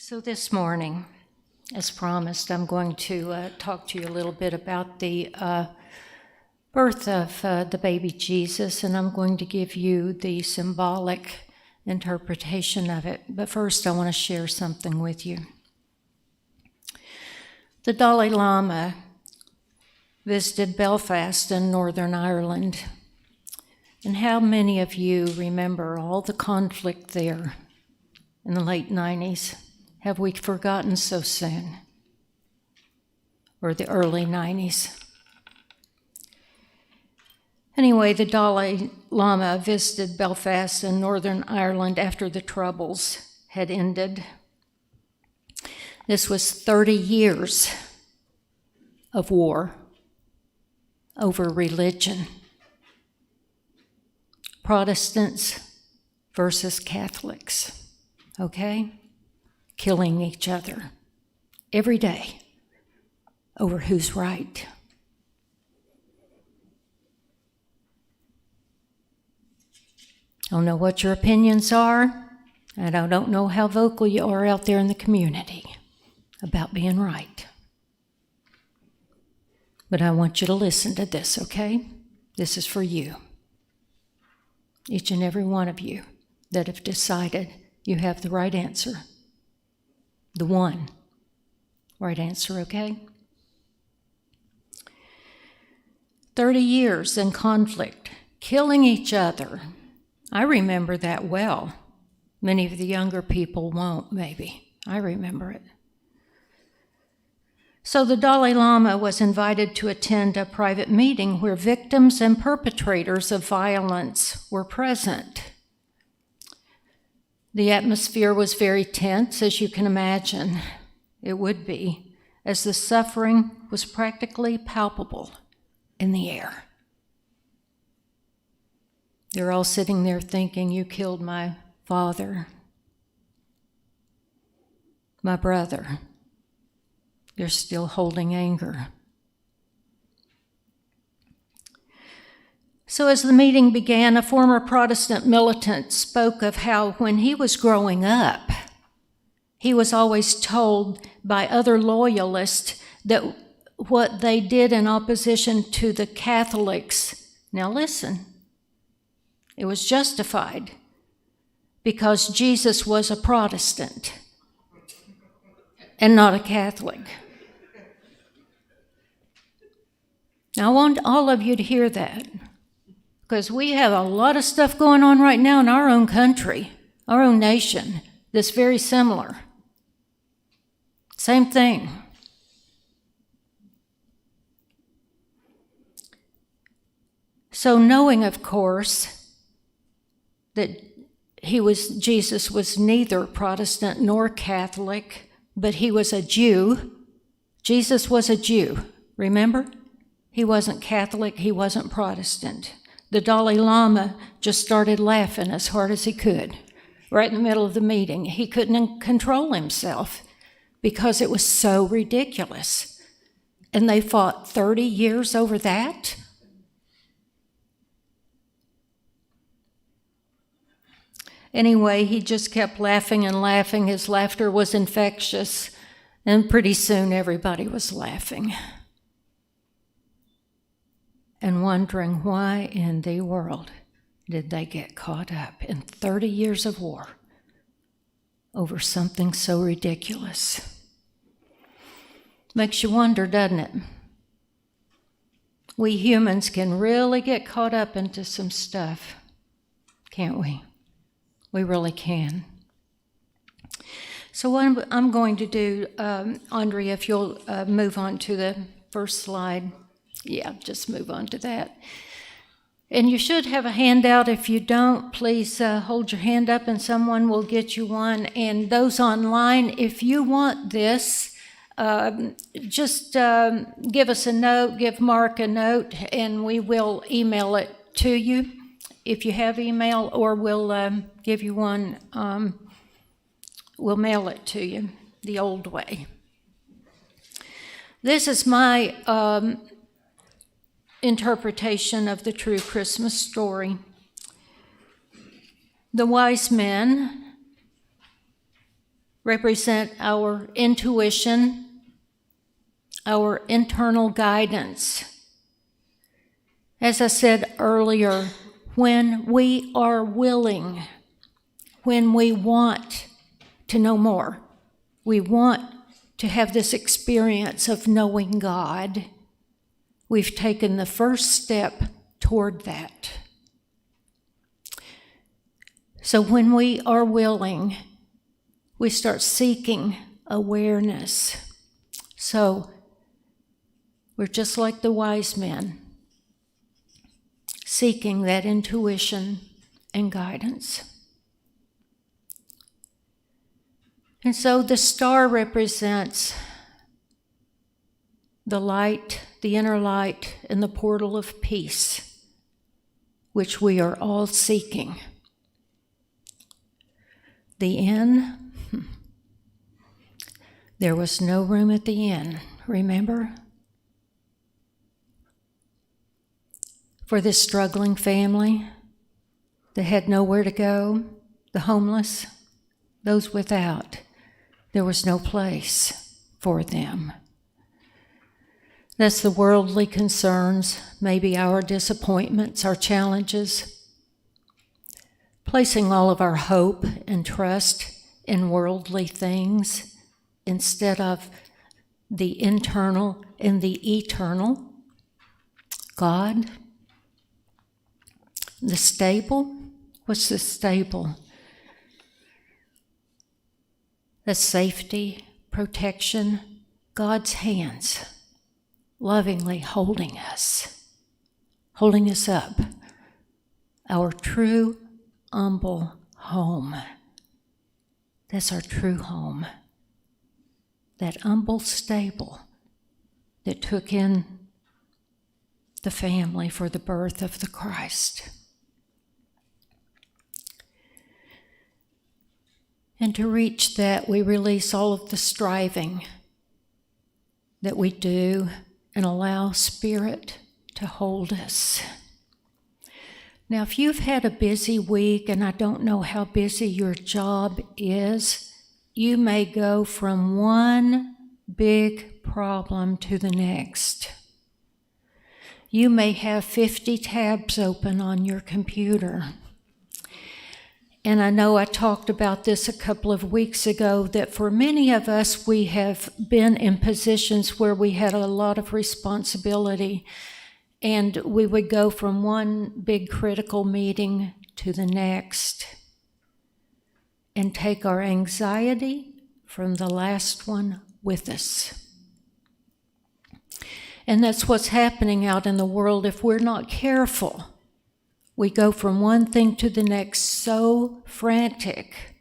So this morning, as promised, I'm going to talk to you a little bit about the birth of the baby Jesus, and I'm going to give you the symbolic interpretation of it. But first, I want to share something with you. The Dalai Lama visited Belfast in Northern Ireland. And how many of you remember all the conflict there in the late 90s? Have we forgotten so soon? Or the early 90s? Anyway, the Dalai Lama visited Belfast in Northern Ireland after the Troubles had ended. This was 30 years of war over religion. Protestants versus Catholics, okay? Killing each other every day over who's right. I don't know what your opinions are, and I don't know how vocal you are out there in the community about being right. But I want you to listen to this, okay? This is for you. Each and every one of you that have decided you have the right answer. The one right answer, okay? 30 years in conflict, killing each other. I remember that well. Many of the younger people won't, maybe. I remember it. So the Dalai Lama was invited to attend a private meeting where victims and perpetrators of violence were present. The atmosphere was very tense, as you can imagine. It would be, as the suffering was practically palpable in the air. They're all sitting there thinking, you killed my father, my brother. They're still holding anger. So as the meeting began, a former Protestant militant spoke of how when he was growing up, he was always told by other loyalists that what they did in opposition to the Catholics, now listen, it was justified because Jesus was a Protestant and not a Catholic. Now, I want all of you to hear that, because we have a lot of stuff going on right now in our own country, our own nation, that's very similar. Same thing. So knowing, of course, that Jesus was neither Protestant nor Catholic, but he was a Jew. Jesus was a Jew, remember? He wasn't Catholic, he wasn't Protestant. The Dalai Lama just started laughing as hard as he could, right in the middle of the meeting. He couldn't control himself because it was so ridiculous. And they fought 30 years over that? Anyway, he just kept laughing and laughing. His laughter was infectious, and pretty soon everybody was laughing and wondering why in the world did they get caught up in 30 years of war over something so ridiculous. Makes you wonder, doesn't it? We humans can really get caught up into some stuff, can't we? We really can. So what I'm going to do, Andrea, if you'll move on to the first slide. Yeah, just move on to that. And you should have a handout. If you don't, please hold your hand up and someone will get you one. And those online, if you want this, just give us a note, give Mark a note, and we will email it to you if you have email, or we'll give you one, we'll mail it to you the old way. This is my interpretation of the true Christmas story. The wise men represent our intuition, our internal guidance. As I said earlier, when we are willing, when we want to know more, we want to have this experience of knowing God, we've taken the first step toward that. So when we are willing, we start seeking awareness. So we're just like the wise men, seeking that intuition and guidance. And so the star represents the light, the inner light, and the portal of peace, which we are all seeking. The inn, there was no room at the inn, remember? For this struggling family that had nowhere to go, the homeless, those without, there was no place for them. That's the worldly concerns, maybe our disappointments, our challenges, placing all of our hope and trust in worldly things instead of the internal and the eternal God. The stable, what's the stable? The safety, protection, God's hands lovingly holding us up, our true, humble home. That's our true home. That humble stable that took in the family for the birth of the Christ. And to reach that, we release all of the striving that we do and allow Spirit to hold us. Now, if you've had a busy week, and I don't know how busy your job is, you may go from one big problem to the next. You may have 50 tabs open on your computer. And I know I talked about this a couple of weeks ago, that for many of us, we have been in positions where we had a lot of responsibility, and we would go from one big critical meeting to the next and take our anxiety from the last one with us. And that's what's happening out in the world if we're not careful. We go from one thing to the next so frantic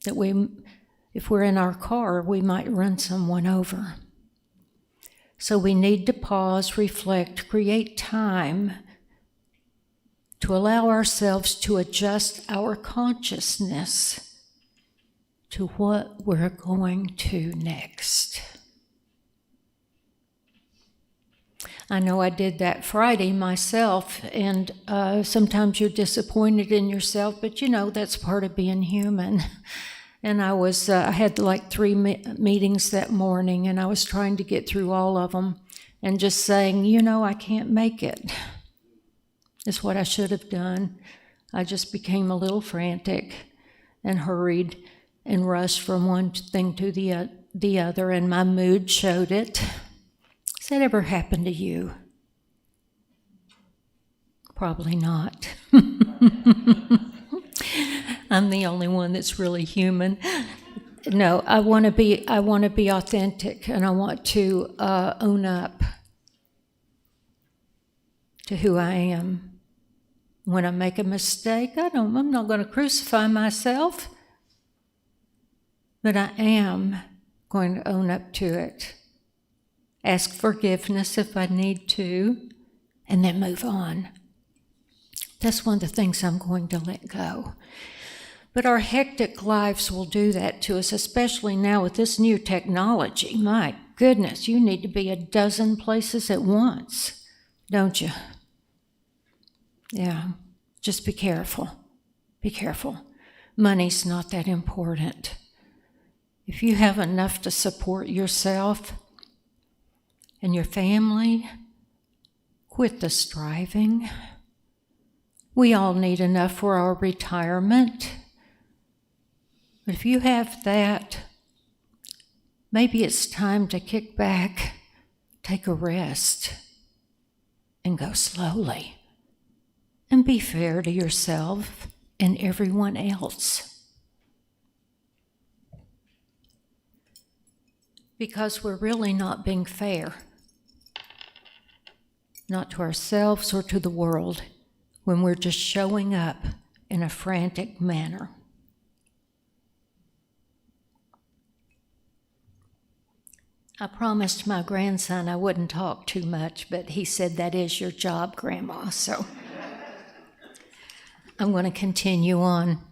that if we're in our car, we might run someone over. So we need to pause, reflect, create time to allow ourselves to adjust our consciousness to what we're going to next. I know I did that Friday myself, and sometimes you're disappointed in yourself, but that's part of being human. And I had like 3 meetings that morning, and I was trying to get through all of them and just saying, I can't make it. It's what I should have done. I just became a little frantic and hurried and rushed from one thing to the other, and my mood showed it. Has that ever happened to you? Probably not. I'm the only one that's really human. No, I want to be authentic, and I want to own up to who I am. When I make a mistake, I'm not going to crucify myself, but I am going to own up to it. Ask forgiveness if I need to, and then move on. That's one of the things I'm going to let go. But our hectic lives will do that to us, especially now with this new technology. My goodness, you need to be a dozen places at once, don't you? Yeah, just be careful. Be careful. money's not that important. If you have enough to support yourself and your family, quit the striving. We all need enough for our retirement. But if you have that, maybe it's time to kick back, take a rest, and go slowly. And be fair to yourself and everyone else. Because we're really not being fair. Not to ourselves or to the world, when we're just showing up in a frantic manner. I promised my grandson I wouldn't talk too much, but he said, "That is your job, Grandma," so I'm going to continue on.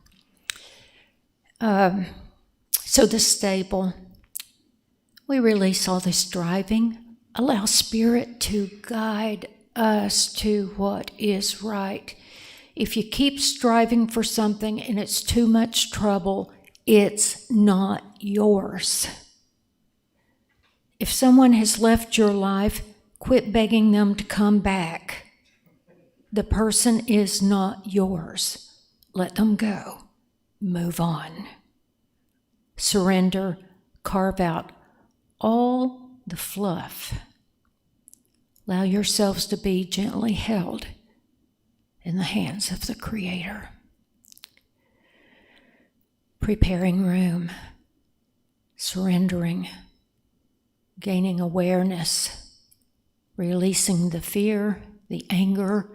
So the stable, we release all this striving, allow Spirit to guide us to what is right. If you keep striving for something and it's too much trouble, it's not yours. If someone has left your life, quit begging them to come back. The person is not yours. Let them go. Move on. Surrender. Carve out all the fluff. Allow yourselves to be gently held in the hands of the Creator. Preparing room. Surrendering. Gaining awareness, releasing the fear, the anger,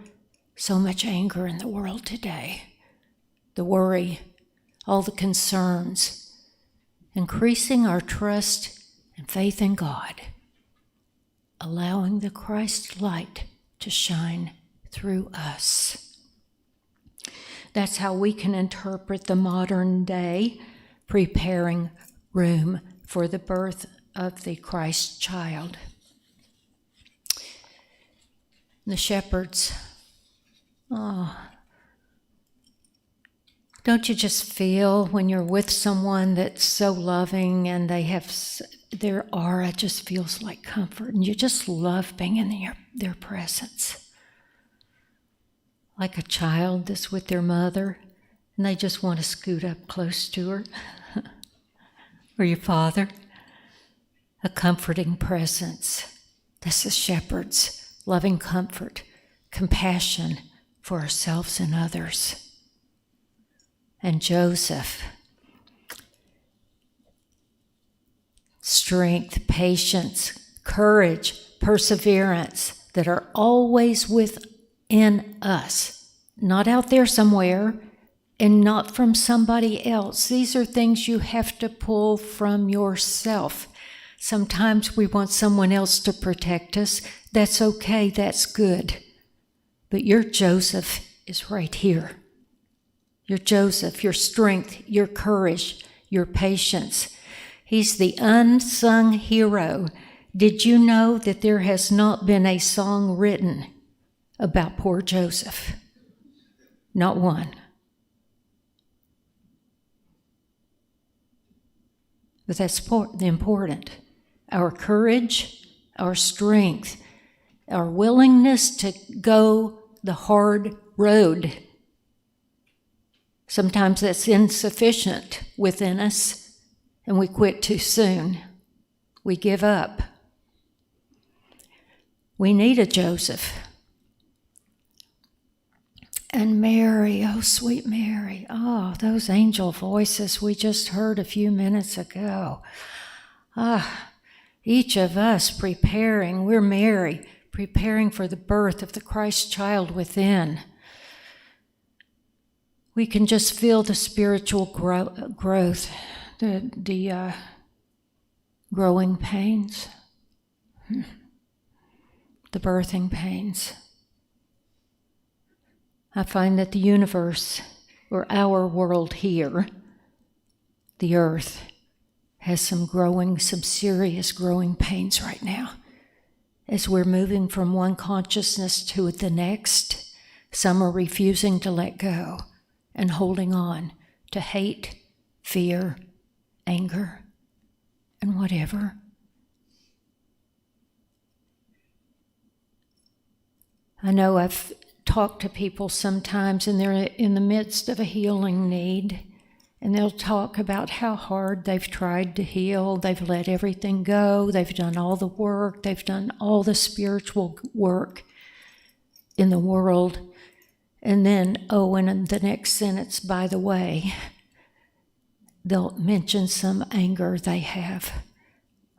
so much anger in the world today, the worry, all the concerns, increasing our trust and faith in God, allowing the Christ light to shine through us. That's how we can interpret the modern day, preparing room for the birth of the Christ child. The shepherds, don't you just feel when you're with someone that's so loving and they have their aura just feels like comfort, and you just love being in their presence? Like a child that's with their mother and they just want to scoot up close to her. Or your father. A comforting presence. This is shepherds, loving comfort, compassion for ourselves and others. And Joseph, strength, patience, courage, perseverance that are always within us, not out there somewhere and not from somebody else. These are things you have to pull from yourself. Sometimes we want someone else to protect us. That's okay, that's good. But your Joseph is right here. Your Joseph, your strength, your courage, your patience. He's the unsung hero. Did you know that there has not been a song written about poor Joseph? Not one. But that's important. Our courage, our strength, our willingness to go the hard road. Sometimes that's insufficient within us, and we quit too soon. We give up. We need a Joseph. And Mary, oh sweet Mary, oh, those angel voices we just heard a few minutes ago. Each of us preparing, we're Mary, preparing for the birth of the Christ child within. We can just feel the spiritual growth, the growing pains, the birthing pains. I find that the universe, or our world here, the earth, has some serious growing pains right now. As we're moving from one consciousness to the next, some are refusing to let go and holding on to hate, fear, anger, and whatever. I know I've talked to people sometimes and they're in the midst of a healing need, and they'll talk about how hard they've tried to heal. They've let everything go. They've done all the work. They've done all the spiritual work in the world. And then, in the next sentence, by the way, they'll mention some anger they have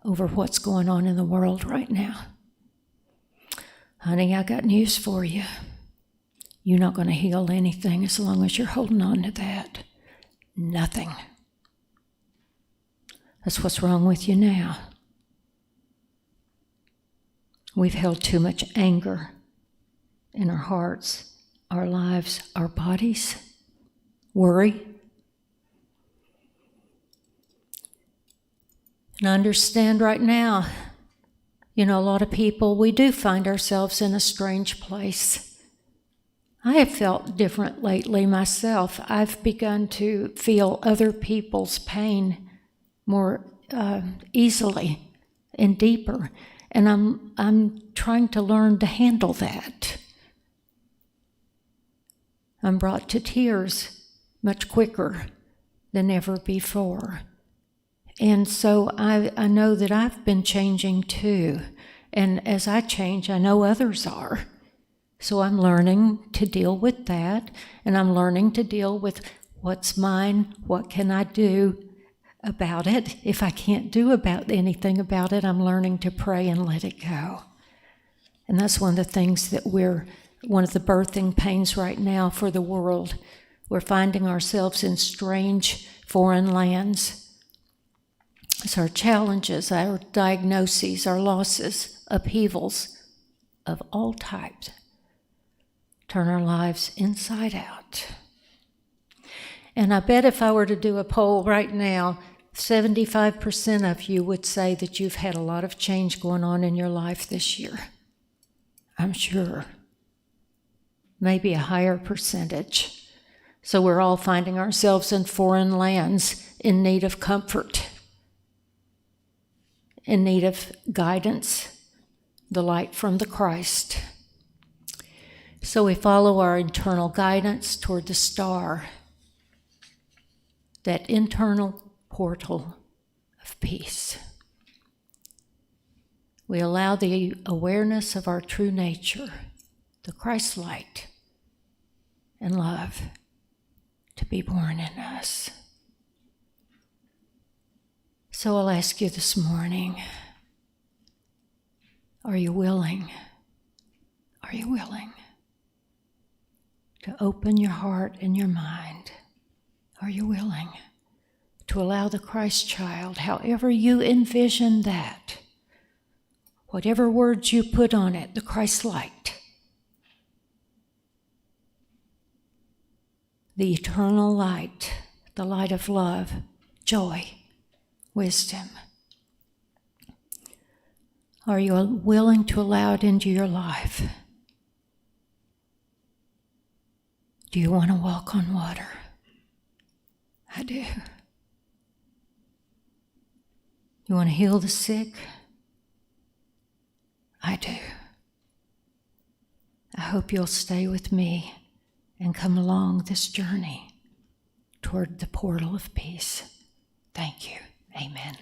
over what's going on in the world right now. Honey, I got news for you. You're not going to heal anything as long as you're holding on to that. Nothing. That's what's wrong with you now. We've held too much anger in our hearts, our lives, our bodies. Worry. And I understand right now, a lot of people, we do find ourselves in a strange place. I have felt different lately myself. I've begun to feel other people's pain more easily and deeper, and I'm trying to learn to handle that. I'm brought to tears much quicker than ever before. And so I know that I've been changing too. And as I change, I know others are. So I'm learning to deal with that. And I'm learning to deal with what's mine, what can I do about it. If I can't do anything about it, I'm learning to pray and let it go. And that's one of the things that one of the birthing pains right now for the world. We're finding ourselves in strange foreign lands. It's our challenges, our diagnoses, our losses, upheavals of all types turn our lives inside out. And I bet if I were to do a poll right now, 75% of you would say that you've had a lot of change going on in your life this year. I'm sure. Maybe a higher percentage. So we're all finding ourselves in foreign lands in need of comfort, in need of guidance, the light from the Christ. So we follow our internal guidance toward the star, that internal portal of peace. We allow the awareness of our true nature, the Christ light and love, to be born in us. So I'll ask you this morning, are you willing? Are you willing to open your heart and your mind? Are you willing to allow the Christ child, however you envision that, whatever words you put on it, the Christ light, the eternal light, the light of love, joy, wisdom. Are you willing to allow it into your life? Do you want to walk on water? I do. You want to heal the sick? I do. I hope you'll stay with me and come along this journey toward the portal of peace. Thank you. Amen.